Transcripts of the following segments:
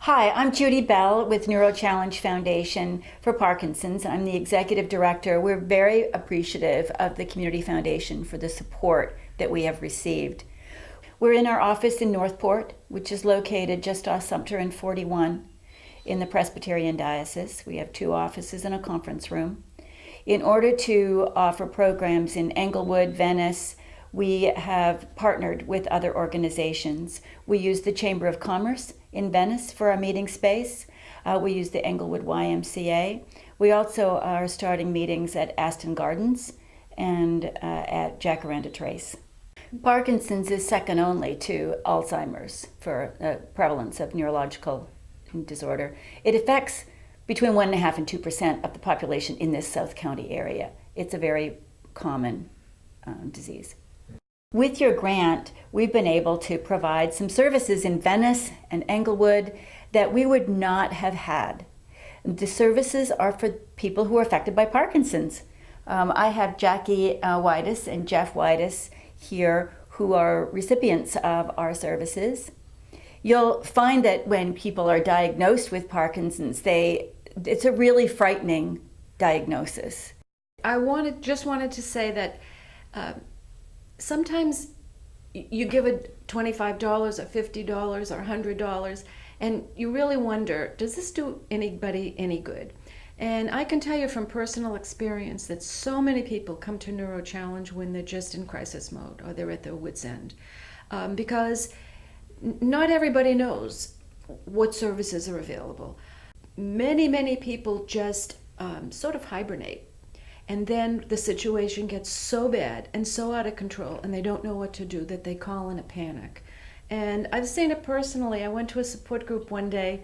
Hi, I'm Judy Bell with NeuroChallenge Foundation for Parkinson's. I'm the executive director. We're very appreciative of the Community Foundation for the support that we have received. We're in our office in Northport, which is located just off Sumter and 41 in the Presbyterian Diocese. We have 2 offices and a conference room. In order to offer programs in Englewood, Venice, we have partnered with other organizations. We use the Chamber of Commerce in Venice for our meeting space. We use the Englewood YMCA. We also are starting meetings at Aston Gardens and at Jacaranda Trace. Parkinson's is second only to Alzheimer's for prevalence of neurological disorder. It affects between 1.5% and 2% of the population in this South County area. It's a very common disease. With your grant, we've been able to provide some services in Venice and Englewood that we would not have had. The services are for people who are affected by Parkinson's. I have Jackie Whitus and Jeff Whitus here who are recipients of our services. You'll find that when people are diagnosed with Parkinson's, it's a really frightening diagnosis. I just wanted to say that sometimes you give it $25 or $50 or $100 and you really wonder, does this do anybody any good? And I can tell you from personal experience that so many people come to NeuroChallenge when they're just in crisis mode or they're at their wit's end, because not everybody knows what services are available. Many people just sort of hibernate. And then the situation gets so bad and so out of control and they don't know what to do that they call in a panic. And I've seen it personally. I went to a support group one day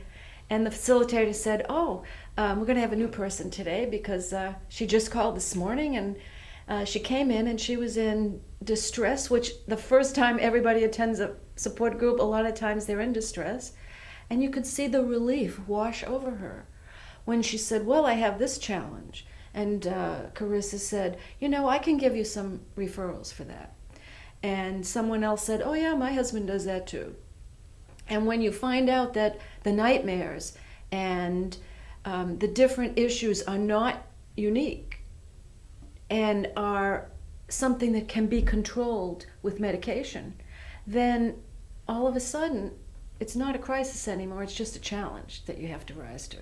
and the facilitator said, we're going to have a new person today because she just called this morning and she came in and she was in distress, which the first time everybody attends a support group, a lot of times they're in distress. And you could see the relief wash over her when she said, well, I have this challenge. And Carissa said, I can give you some referrals for that. And someone else said, oh yeah, my husband does that too. And when you find out that the nightmares and the different issues are not unique and are something that can be controlled with medication, then all of a sudden it's not a crisis anymore, it's just a challenge that you have to rise to.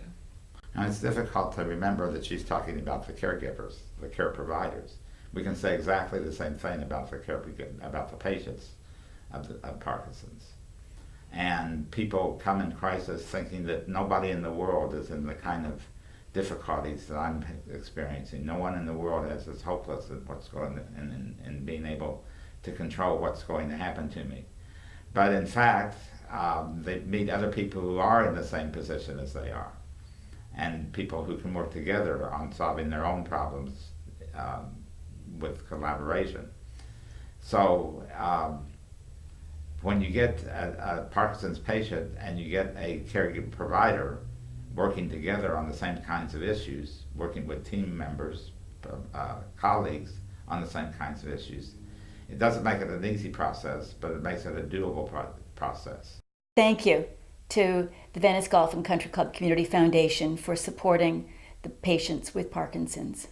And it's difficult to remember that she's talking about the caregivers, the care providers. We can say exactly the same thing about the patients of Parkinson's. And people come in crisis thinking that nobody in the world is in the kind of difficulties that I'm experiencing. No one in the world is as hopeless at what's going on in being able to control what's going to happen to me. But in fact, they meet other people who are in the same position as they are, and people who can work together on solving their own problems with collaboration. So when you get a Parkinson's patient and you get a caregiver provider working together on the same kinds of issues, working with team members, colleagues on the same kinds of issues, it doesn't make it an easy process, but it makes it a doable process. Thank you to the Venice Golf and Country Club Community Foundation for supporting the patients with Parkinson's.